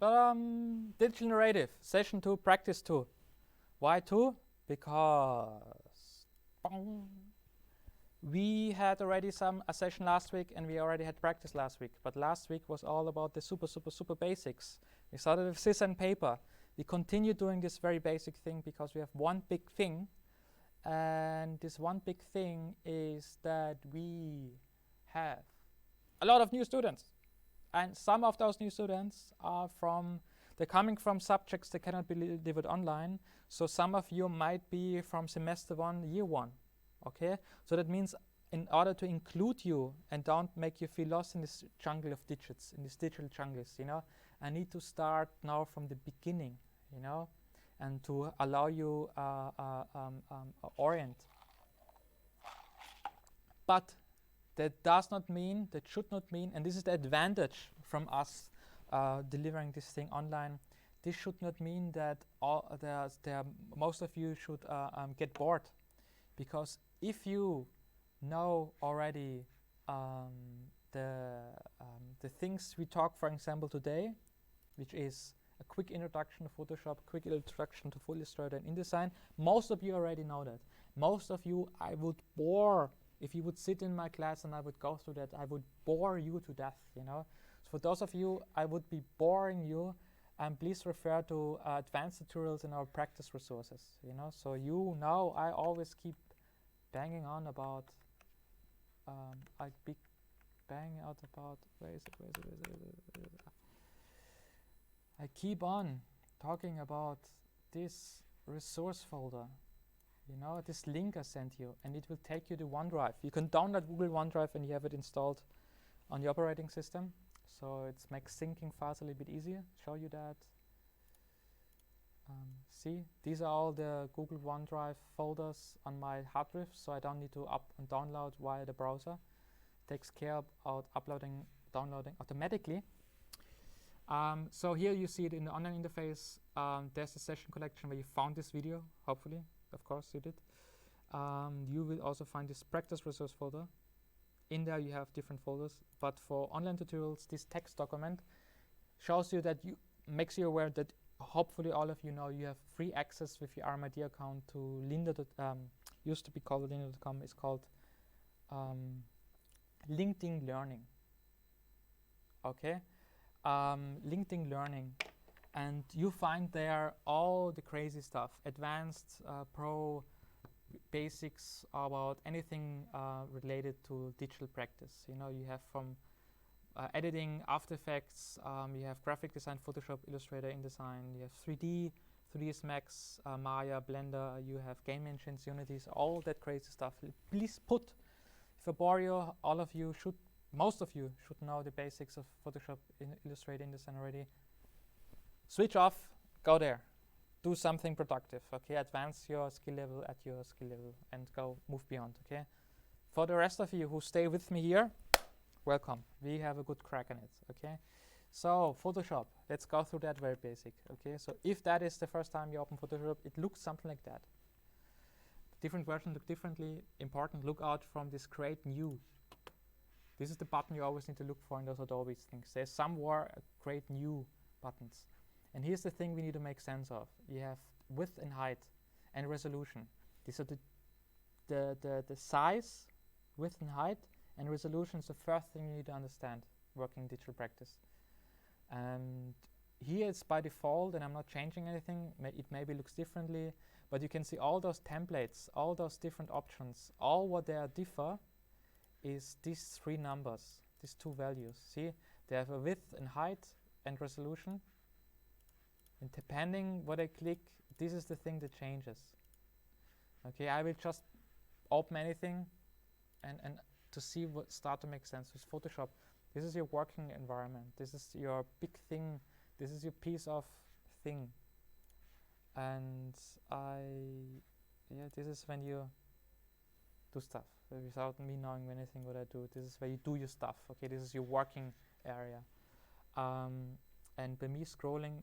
Digital narrative, session 2, practice 2. Why 2? Because we had already a session last week and we already had practice last week. But last week was all about the super basics. We started with scissors and paper. We continue doing this very basic thing because we have one big thing. And this one big thing is that we have a lot of new students. And some of those new students are they're coming from subjects that cannot be delivered online. So some of you might be from semester 1, year 1. Okay? So that means in order to include you and don't make you feel lost in this jungle of digits, in these digital jungles, I need to start now from the beginning, and to allow you orient. But that should not mean, and this is the advantage from us delivering this thing online, this should not mean that most of you should get bored. Because if you know already the things we talk, for example, today, which is a quick introduction to Photoshop, quick introduction to Illustrator and InDesign, most of you already know that. Most of you I would bore. If you would sit in my class and I would go through that, I would bore you to death, So for those of you, I would be boring you, please refer to advanced tutorials in our practice resources, So I always keep banging on about, where is it? I keep on talking about this resource folder. This link I sent you, and it will take you to OneDrive. You can download Google OneDrive and you have it installed on your operating system. So it makes syncing files a little bit easier. Show you that. See, these are all the Google OneDrive folders on my hard drive, so I don't need to up and download via the browser. It takes care of downloading automatically. So here you see it in the online interface. There's a session collection where you found this video, hopefully. Of course you did. You will also find this practice resource folder. In there you have different folders, but for online tutorials, this text document shows you that makes you aware that hopefully all of you know you have free access with your RMID account to Lynda. Used to be called Lynda.com. It's called LinkedIn Learning. Okay, LinkedIn Learning. And you find there all the crazy stuff, advanced, pro, basics about anything related to digital practice. You have from editing, After Effects, you have graphic design, Photoshop, Illustrator, InDesign, you have 3D, 3ds Max, Maya, Blender, you have game engines, Unities, all that crazy stuff. Please if I bore you, most of you should know the basics of Photoshop, Illustrator, InDesign already. Switch off, go there, do something productive, okay? Advance your skill level at your skill level and move beyond, okay? For the rest of you who stay with me here, welcome. We have a good crack on it, okay? So Photoshop, let's go through that very basic, okay? So if that is the first time you open Photoshop, it looks something like that. Different versions look differently. Important, look out from this Create New. This is the button you always need to look for in those Adobe things. There's somewhere Create New buttons. And here's the thing we need to make sense of. You have width and height and resolution. These are the size, width and height, and resolution is the first thing you need to understand working digital practice. And here it's by default, and I'm not changing anything. It maybe looks differently, but you can see all those templates, all those different options. All what they differ is these 3 numbers, these 2 values. See, they have a width and height and resolution. And depending what I click, this is the thing that changes. Okay, I will just open anything and to see what start to make sense with Photoshop. This is your working environment. This is your big thing. This is your piece of thing. And this is when you do stuff without me knowing anything what I do. This is where you do your stuff. Okay, this is your working area. And by me scrolling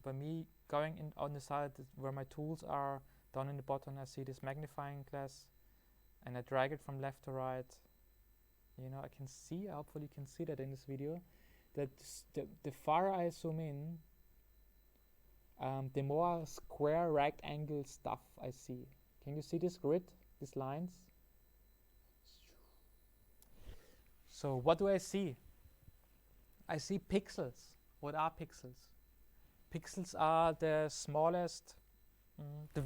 by me going in on the side where my tools are, down in the bottom I see this magnifying glass, and I drag it from left to right. I can see, hopefully you can see that in this video. that the farther I zoom in, the more square rectangle stuff I see. Can you see this grid, these lines? So what do I see? I see pixels. What are pixels? Pixels are the smallest, the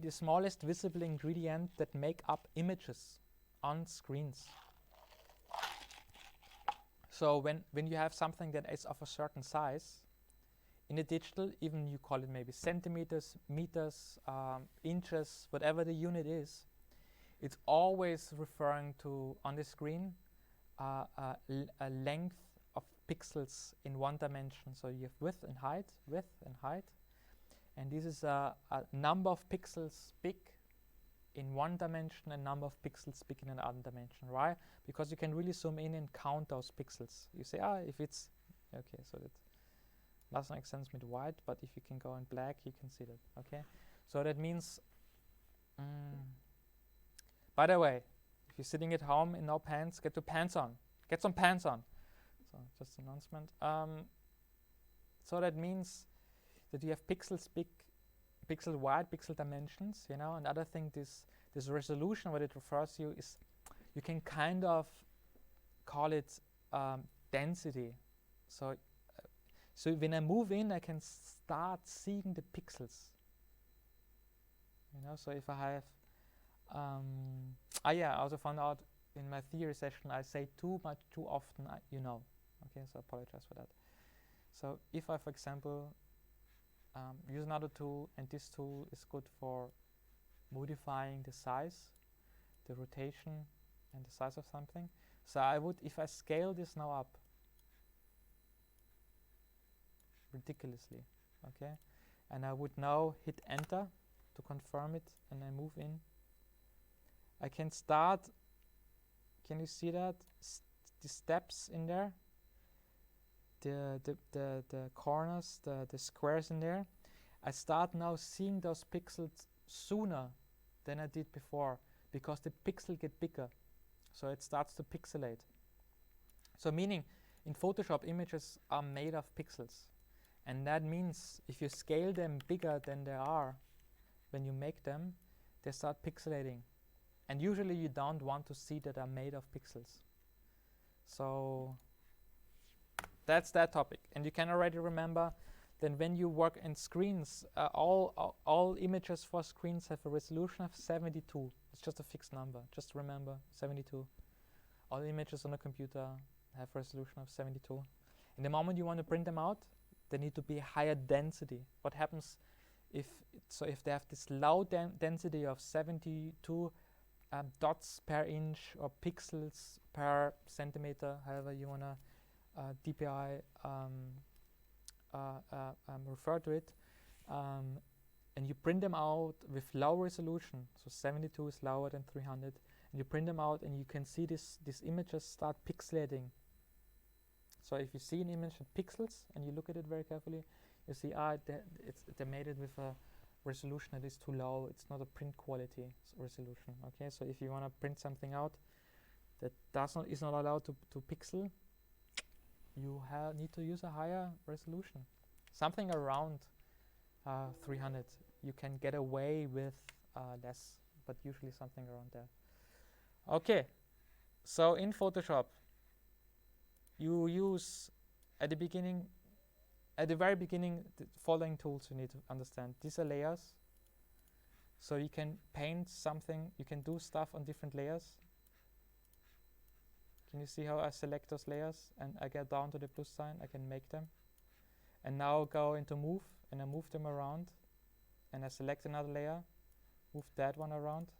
smallest visible ingredient that make up images on screens. So when you have something that is of a certain size, in a digital, even you call it maybe centimeters, meters, inches, whatever the unit is, it's always referring to, on the screen, a length of pixels in one dimension. So you have width and height, and this is a number of pixels big in one dimension and number of pixels big in another dimension. Why? Because you can really zoom in and count those pixels. You say, if it's okay, so that doesn't make sense with white, but if you can go in black, you can see that. Okay, so that means. By the way, if you're sitting at home in no pants, get your pants on. Get some pants on. So just an announcement. So that means that you have pixels big, pixel wide, pixel dimensions. Another thing, this resolution, what it refers to is, you can kind of call it density. So when I move in, I can start seeing the pixels. So if I have, I also found out in my theory session, I say too often, Okay, so I apologize for that. So if I, for example, use another tool, and this tool is good for modifying the size, the rotation, and the size of something. So I would, if I scale this now up ridiculously, okay, and I would now hit enter to confirm it, and I move in, I can start. Can you see that? The steps in there, the corners, the squares in there. I start now seeing those pixels sooner than I did before, because the pixel get bigger, so it starts to pixelate. So meaning, in Photoshop, images are made of pixels, and that means if you scale them bigger than they are when you make them, they start pixelating. And usually you don't want to see that are made of pixels. So that's that topic. And you can already remember that when you work in screens, all images for screens have a resolution of 72. It's just a fixed number. Just remember, 72. All images on a computer have a resolution of 72. And the moment you want to print them out, they need to be higher density. What happens if they have this low density of 72 dots per inch or pixels per centimeter, however you want to DPI refer to it, and you print them out with low resolution, so 72 is lower than 300, and you print them out, and you can see these images start pixelating. So if you see an image with pixels and you look at it very carefully, you see they made it with a resolution that is too low. It's not a print quality resolution. Okay, so if you want to print something out that is not allowed to pixel, you need to use a higher resolution, something around 300. You can get away with less, but usually something around there. Okay, so in Photoshop, you use at the very beginning, the following tools you need to understand. These are layers. So you can paint something, you can do stuff on different layers. Can you see how I select those layers and I get down to the plus sign? I can make them. And now go into move, and I move them around. And I select another layer, move that one around.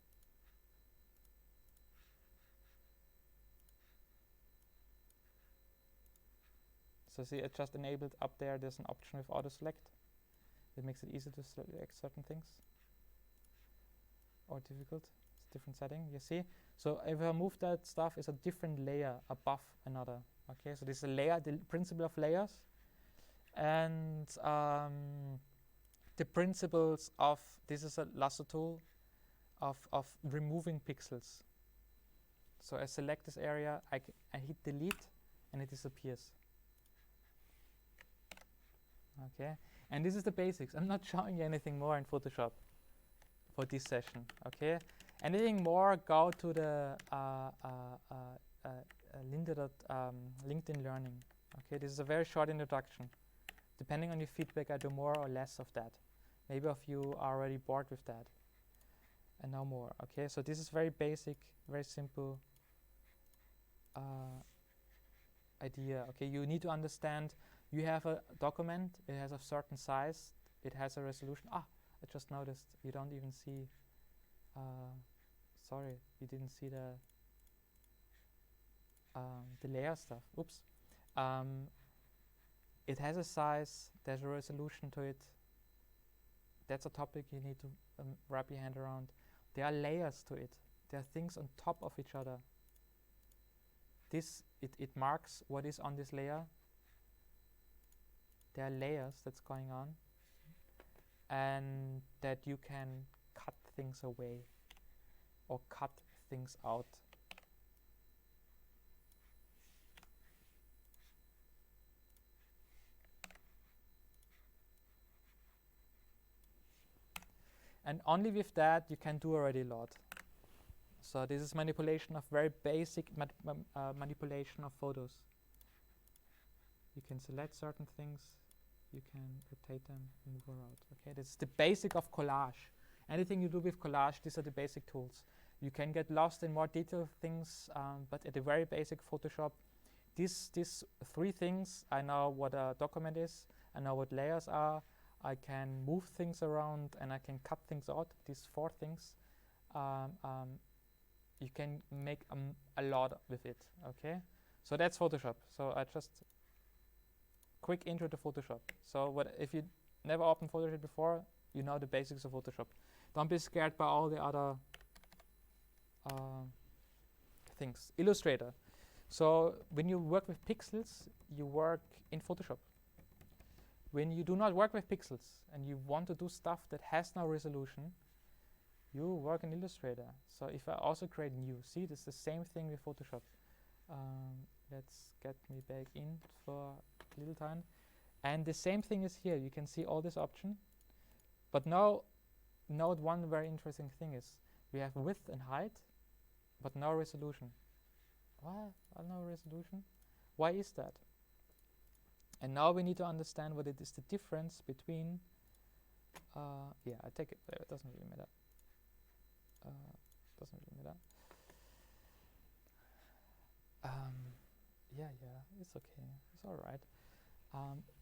So see, it just enabled up there, there's an option with auto select. It makes it easy to select certain things. Or difficult, it's a different setting, you see. So if I move that stuff, it's a different layer above another. Okay, so this is a layer, the principle of layers. And the principles of, this is a lasso tool, of removing pixels. So I select this area, I hit delete, and it disappears. Okay, and this is the basics. I'm not showing you anything more in Photoshop for this session. Okay, anything more, go to the LinkedIn Learning. Okay, this is a very short introduction. Depending on your feedback, I do more or less of that. Maybe of you are already bored with that, and no more. Okay, so this is very basic, very simple idea. Okay, you need to understand. You have a document. It has a certain size. It has a resolution. I just noticed you don't even see. Sorry, you didn't see the layer stuff. Oops. It has a size. There's a resolution to it. That's a topic you need to wrap your hand around. There are layers to it. There are things on top of each other. It marks what is on this layer. There are layers that's going on, and that you can cut things away or cut things out. And only with that you can do already a lot. So this is manipulation of very basic manipulation of photos. You can select certain things, you can rotate them, move around. Okay, this is the basic of collage. Anything you do with collage, these are the basic tools. You can get lost in more detailed things, but at the very basic Photoshop, these 3 things, I know what a document is, I know what layers are, I can move things around, and I can cut things out. These 4 things, you can make a lot with it. Okay, so that's Photoshop. So I just quick intro to Photoshop. So what if you never opened Photoshop before, you know the basics of Photoshop. Don't be scared by all the other things. Illustrator. So when you work with pixels, you work in Photoshop. When you do not work with pixels and you want to do stuff that has no resolution, you work in Illustrator. So if I also create new, see, this is the same thing with Photoshop. Let's get me back in for a little time. And the same thing is here. You can see all this option. But now, note one very interesting thing is we have width and height, but no resolution. What? No resolution? Why is that? And now we need to understand what it is the difference between, yeah, I take it there, it doesn't really matter. Doesn't really matter. Yeah, it's okay, it's all right.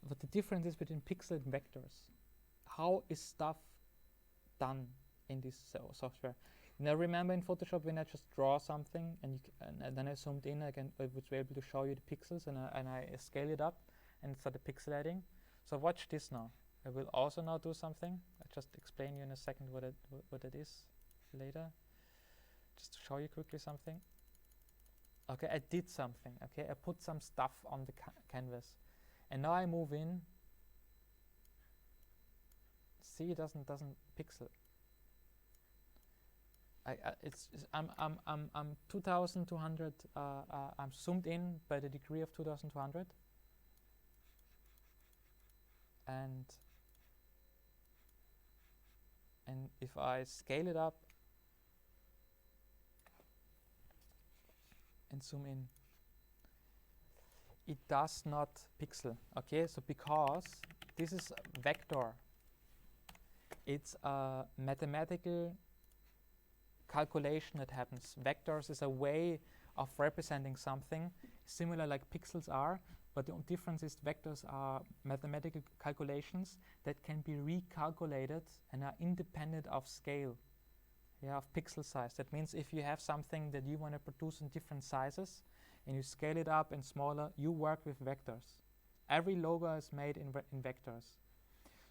But the difference is between pixel and vectors. How is stuff done in this software? Now remember in Photoshop when I just draw something and then I zoomed in, I was able to show you the pixels, and I scale it up and started pixelating. So watch this now. I will also now do something. I'll just explain you in a second what it is later. Just to show you quickly something. Okay, I did something. Okay, I put some stuff on the canvas, and now I move in. See, it doesn't pixel. I'm 2200. I'm zoomed in by the degree of 2200, and if I scale it up and zoom in, it does not pixel. Okay, so because this is vector, it's a mathematical calculation that happens. Vectors is a way of representing something similar like pixels are, but the difference is vectors are mathematical calculations that can be recalculated and are independent of scale, yeah, of pixel size. That means if you have something that you want to produce in different sizes and you scale it up and smaller, you work with vectors. Every logo is made in vectors.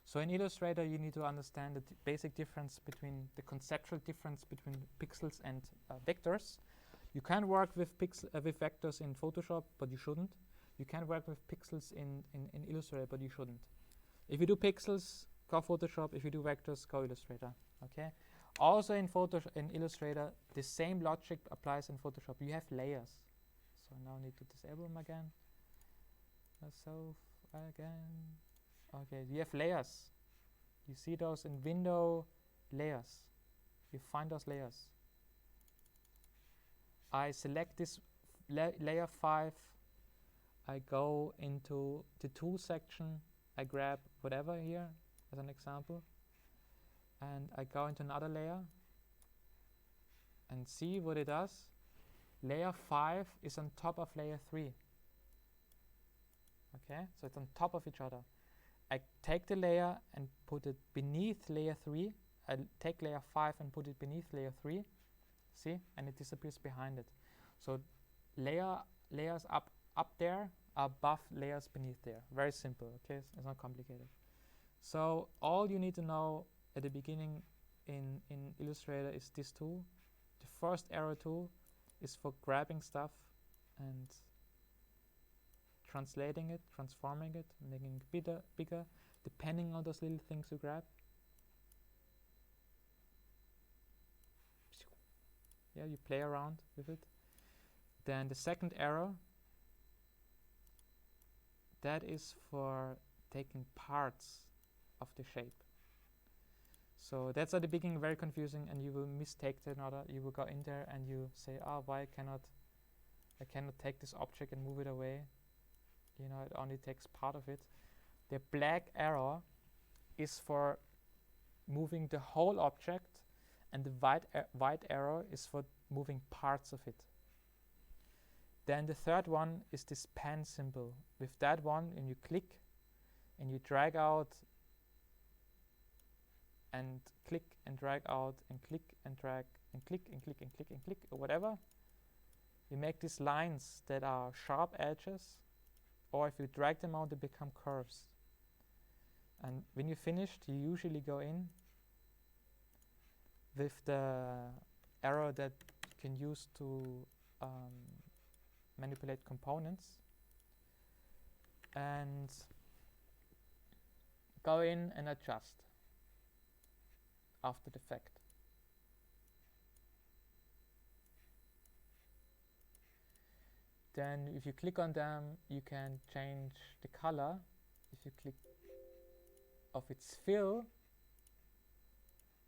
So in Illustrator, you need to understand the basic difference between the conceptual difference between pixels and vectors. You can work with vectors in Photoshop, but you shouldn't. You can work with pixels in Illustrator, but you shouldn't. If you do pixels, go Photoshop. If you do vectors, go Illustrator. Okay. Also in Illustrator, the same logic applies in Photoshop. You have layers. So now I need to disable them again. myself again. Okay, you have layers. You see those in window layers. You find those layers. I select this layer 5. I go into the tool section. I grab whatever here as an example. And I go into another layer and see what it does. Layer 5 is on top of layer 3. Okay, so it's on top of each other. I take the layer and put it beneath layer 3. I take layer 5 and put it beneath layer 3. See? And it disappears behind it. So layers up there are above layers beneath there. Very simple, okay? It's not complicated. So all you need to know at the beginning in Illustrator is this tool. The first arrow tool is for grabbing stuff and translating it, transforming it, making it bigger, depending on those little things you grab. Yeah, you play around with it. Then the second arrow, that is for taking parts of the shape. So that's at the beginning very confusing, and you will mistake another. You will go in there and you say, oh, why I cannot take this object and move it away. You know, it only takes part of it. The black arrow is for moving the whole object, and the white arrow is for moving parts of it. Then the third one is this pen symbol. With that one, and you click, and you drag out, and click and drag out, and click and drag, and click and click and click and click, or whatever. You make these lines that are sharp edges, or if you drag them out, they become curves. And when you're finished, you usually go in with the arrow that you can use to manipulate components, and go in and adjust after the fact. Then if you click on them, you can change the color. If you click of its fill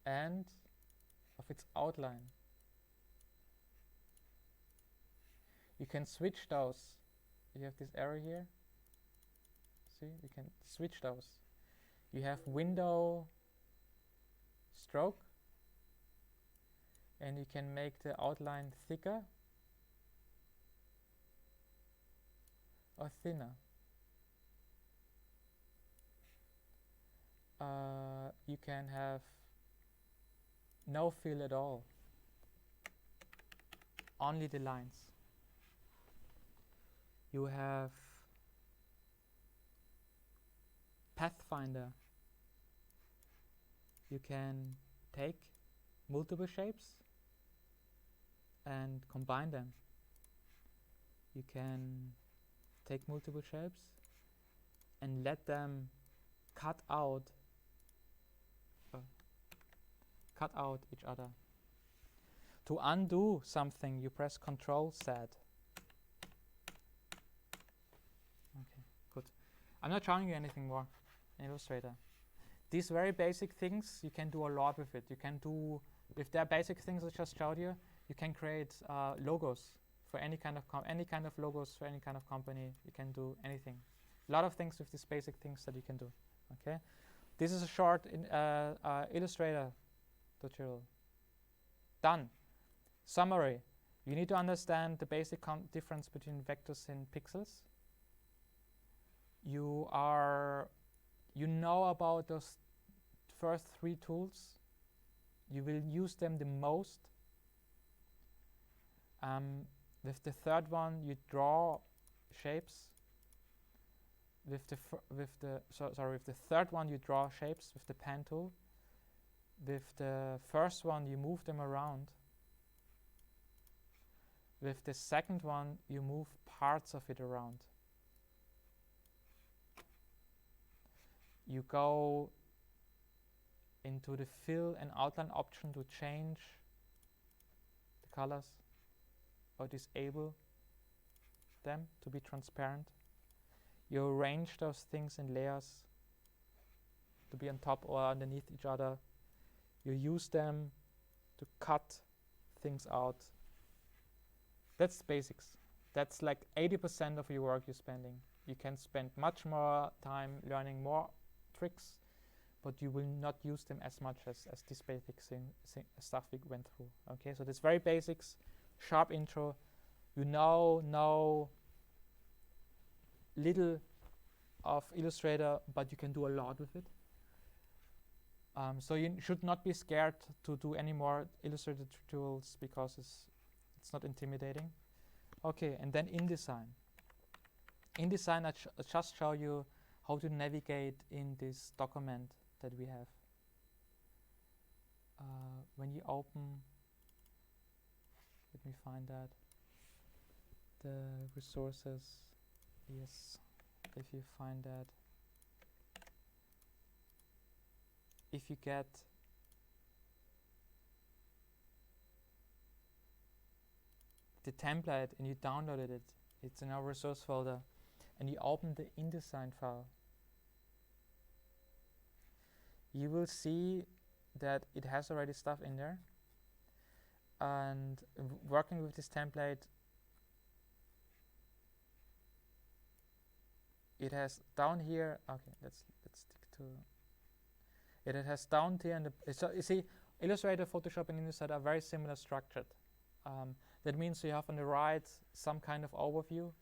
and of its outline. You can switch those. You have this arrow here. See, you can switch those. You have window stroke, and you can make the outline thicker or thinner. You can have no fill at all, only the lines. You have Pathfinder. You can take multiple shapes and combine them. You can take multiple shapes and let them cut out each other. To undo something, you press Ctrl-Z. Okay, good. I'm not showing you anything more in Illustrator. These very basic things, you can do a lot with it. You can do, if they're basic things I just showed you, you can create logos for any kind of logos for any kind of company. You can do anything. A lot of things with these basic things that you can do. Okay, this is a short Illustrator tutorial. Done. Summary. You need to understand the basic difference between vectors and pixels. You know about those first 3 tools. You will use them the most. With the third one, you draw shapes. With the third one, you draw shapes with the pen tool. With the first one, you move them around. With the second one, you move parts of it around. You go into the fill and outline option to change the colors or disable them to be transparent. You arrange those things in layers to be on top or underneath each other. You use them to cut things out. That's basics. That's like 80% of your work you're spending. You can spend much more time learning more tricks, but you will not use them as much as this basic stuff we went through. Okay, so this very basics, sharp intro. You now know little of Illustrator, but you can do a lot with it. So you should not be scared to do any more Illustrator tutorials because it's not intimidating. Okay, and then InDesign. InDesign, I just show you how to navigate in this document that we have. When you open, let me find that, the resources, yes, if you find that, if you get the template and you downloaded it, it's in our resource folder, and you open the InDesign file, you will see that it has already stuff in there. And working with this template, it has down here, okay, let's stick to it. It has down here, and so you see, Illustrator, Photoshop, and InDesign are very similar structured. That means you have on the right some kind of overview.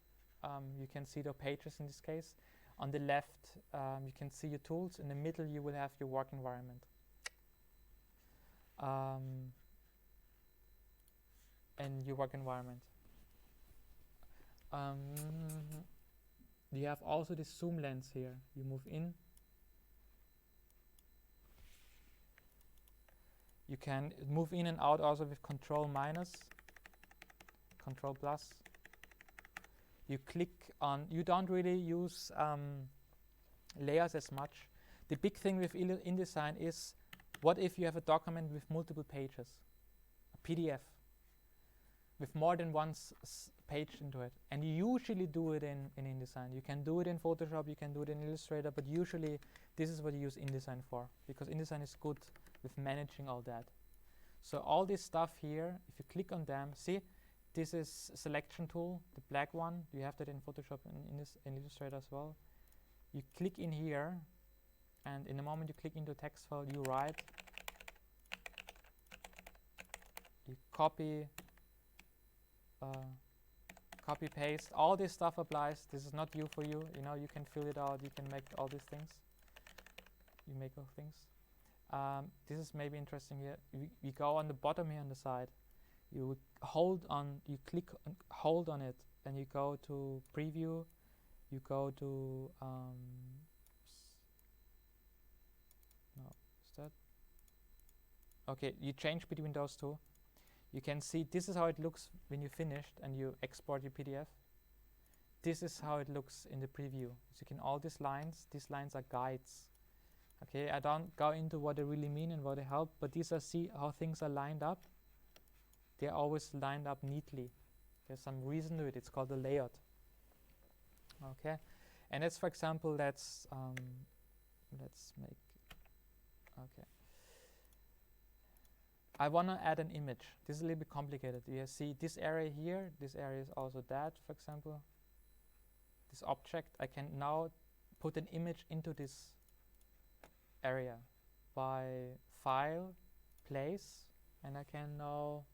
You can see the pages in this case. On the left, you can see your tools. In the middle, you will have your work environment. And your work environment. You have also this zoom lens here. You move in. You can move in and out also with Control minus, Control plus. You click on, you don't really use layers as much. The big thing with InDesign is, what if you have a document with multiple pages, a PDF, with more than one page into it, and you usually do it in InDesign. You can do it in Photoshop, you can do it in Illustrator, but usually this is what you use InDesign for, because InDesign is good with managing all that. So all this stuff here, if you click on them, see, this is selection tool, the black one. You have that in Photoshop and in Illustrator as well. You click in here, and in the moment you click into a text file, you write, you copy, copy paste. All this stuff applies. This is not you for you. You know, you can fill it out. You can make all these things. You make all things. This is maybe interesting here. We go on the bottom here on the side. You hold on, you click on, hold on it, and you go to preview. You go to no, is that? Okay, you change between those two. You can see this is how it looks when you finished and you export your PDF. This is how it looks in the preview. So you can all these lines are guides. Okay, I don't go into what they really mean and what they help, but these are, see how things are lined up. They're always lined up neatly. There's some reason to it. It's called the layout. Okay, and that's, for example, let's make, okay. I want to add an image. This is a little bit complicated. You see this area here. This area is also that, for example. This object, I can now put an image into this area by File, Place, and I can now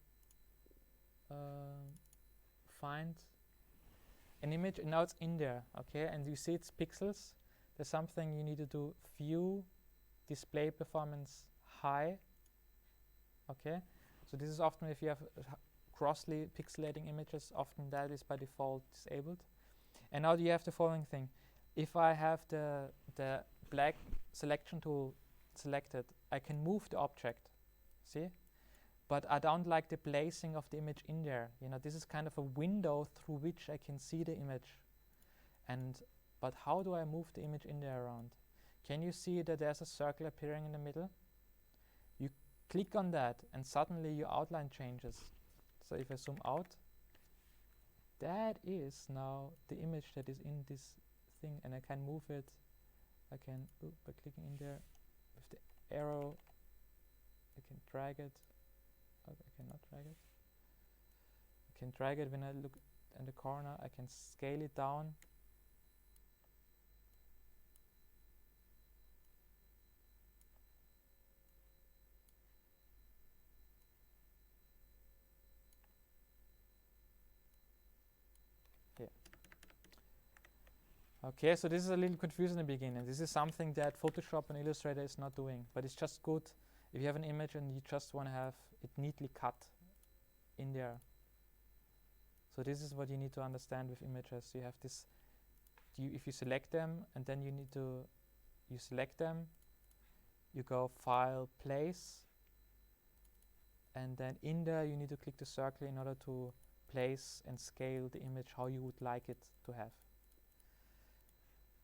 find an image, and now it's in there, okay? And you see it's pixels. There's something you need to do, View, Display Performance High, okay? So this is often, if you have grossly pixelating images, often that is by default disabled. And now you have the following thing. If I have the black selection tool selected, I can move the object, see? But I don't like the placing of the image in there. You know, this is kind of a window through which I can see the image. But how do I move the image in there around? Can you see that there's a circle appearing in the middle? You click on that and suddenly your outline changes. So if I zoom out, that is now the image that is in this thing, and I can move it. I can, by clicking in there with the arrow, I can drag it. Oh, I cannot drag it. I can drag it when I look in the corner. I can scale it down. Okay, so this is a little confusing in the beginning. This is something that Photoshop and Illustrator is not doing, but it's just good if you have an image and you just want to have it neatly cut in there. So this is what you need to understand with images. You have this, if you select them, and then you select them, you go File, Place, and then in there you need to click the circle in order to place and scale the image how you would like it to have.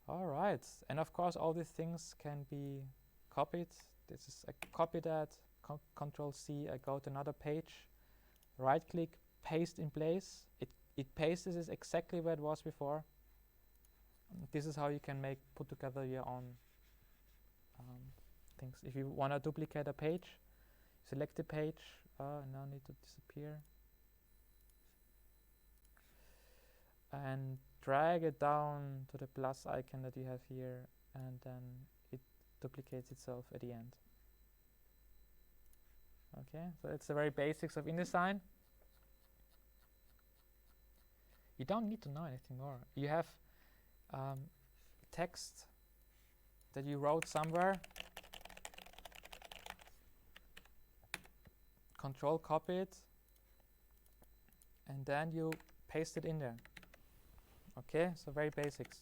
All right, and of course all these things can be copied. This is, I copy that, Control C, I go to another page, right click, paste in place. It pastes this exactly where it was before. This is how you can put together your own things. If you want to duplicate a page, select the page, now need to disappear, and drag it down to the plus icon that you have here, and then it duplicates itself at the end. Okay, so it's the very basics of InDesign. You don't need to know anything more. You have text that you wrote somewhere. Control copy it, and then you paste it in there. Okay, so very basics.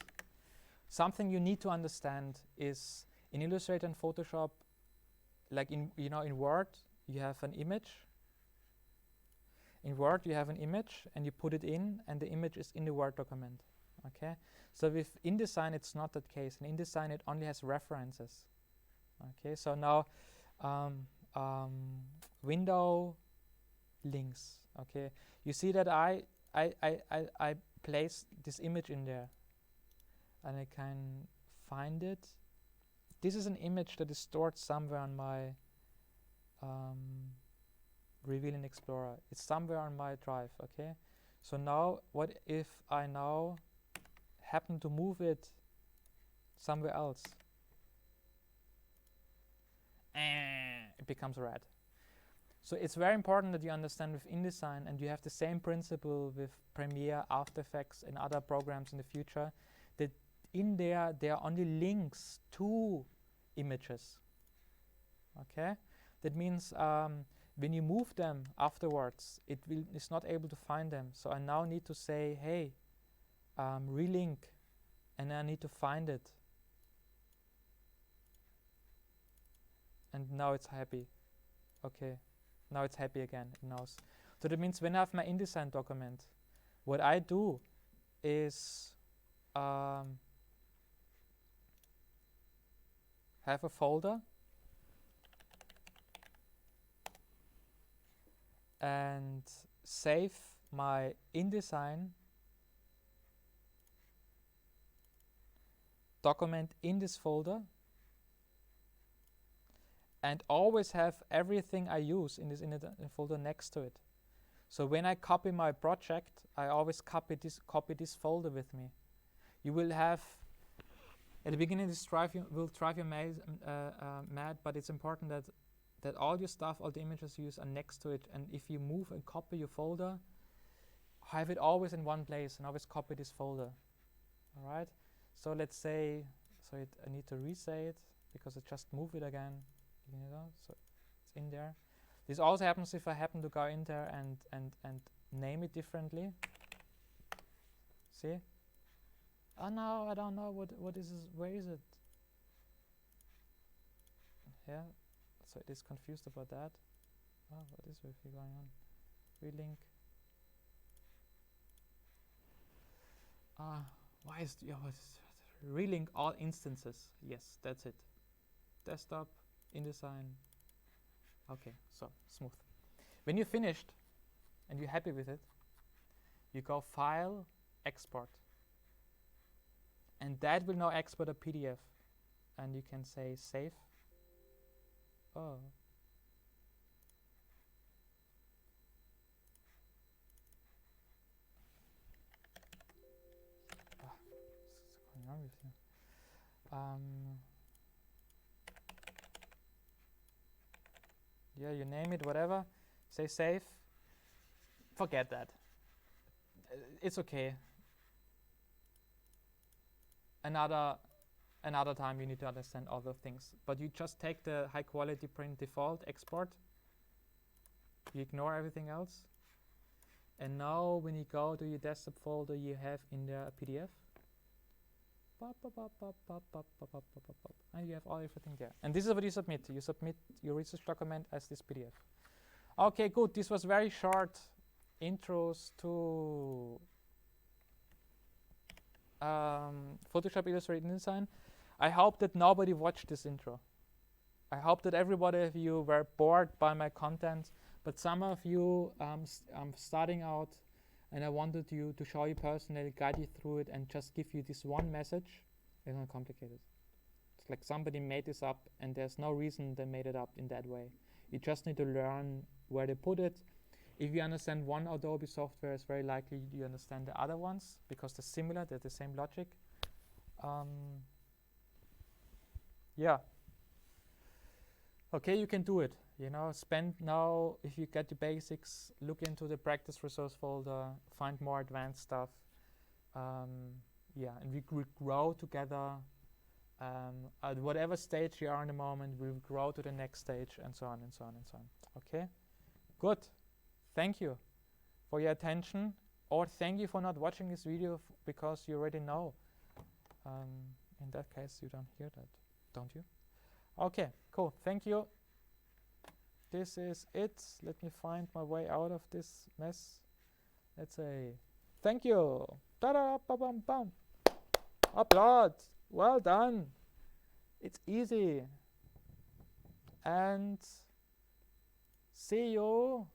Something you need to understand is in Illustrator and Photoshop, like in Word, you have an image. In Word, you have an image, and you put it in, and the image is in the Word document. Okay, so with InDesign, it's not that case. In InDesign, it only has references. Okay, so now window links. Okay, you see that I place this image in there, and I can find it. This is an image that is stored somewhere on my Reveal in Explorer. It's somewhere on my drive. Okay, so now what if I now happen to move it somewhere else? It becomes red. So it's very important that you understand with InDesign, and you have the same principle with Premiere, After Effects, and other programs in the future, that in there are only links to images. Okay, that means when you move them afterwards, it's not able to find them. So I now need to say, hey, relink, and I need to find it. And now it's happy. Okay, now it's happy again, it knows. So that means when I have my InDesign document, what I do is have a folder and save my InDesign document in this folder, and always have everything I use in this folder next to it. So when I copy my project, I always copy this folder with me. You will have, at the beginning, this will drive you mad, but it's important that all your stuff, all the images you use are next to it. And if you move and copy your folder, have it always in one place and always copy this folder. All right. So let's say, I need to resay it because I just move it again. So it's in there. This also happens if I happen to go in there and name it differently. See? Oh no, I don't know what is this, where is it? Yeah. So it is confused about that. Oh, what is with you going on? Relink. Why is relink all instances? Yes, that's it. Desktop, InDesign. Okay, so smooth. When you're finished and you're happy with it, you go File, Export. And And that will now export a PDF. And you can say save. Oh. What's going on with you? Yeah, you name it, whatever. Say save. Forget that. It's okay. Another time you need to understand other things. But you just take the high quality print default, export. You ignore everything else. And now when you go to your desktop folder, you have in there a PDF. And you have everything there. And this is what you submit. You submit your research document as this PDF. Okay, good. This was very short intros to Photoshop, Illustrator, InDesign. I hope that nobody watched this intro. I hope that everybody of you were bored by my content, but some of you starting out, and I wanted to show you personally, guide you through it, and just give you this one message. It's not complicated. It's like somebody made this up, and there's no reason they made it up in that way. You just need to learn where they put it. If you understand one Adobe software, it's very likely you understand the other ones because they're similar, they're the same logic. Yeah. Okay, you can do it. You know, spend now, if you get the basics, look into the practice resource folder, find more advanced stuff. Yeah, and we will grow together. At whatever stage you are in the moment, we'll grow to the next stage, and so on and so on and so on. Okay, good. Thank you for your attention, or thank you for not watching this video because you already know. In that case, you don't hear that, don't you? Okay, cool. Thank you. This is it. Let me find my way out of this mess. Let's say thank you. Ta-da, ba-bum, bum. Applaud. Well done. It's easy. And see you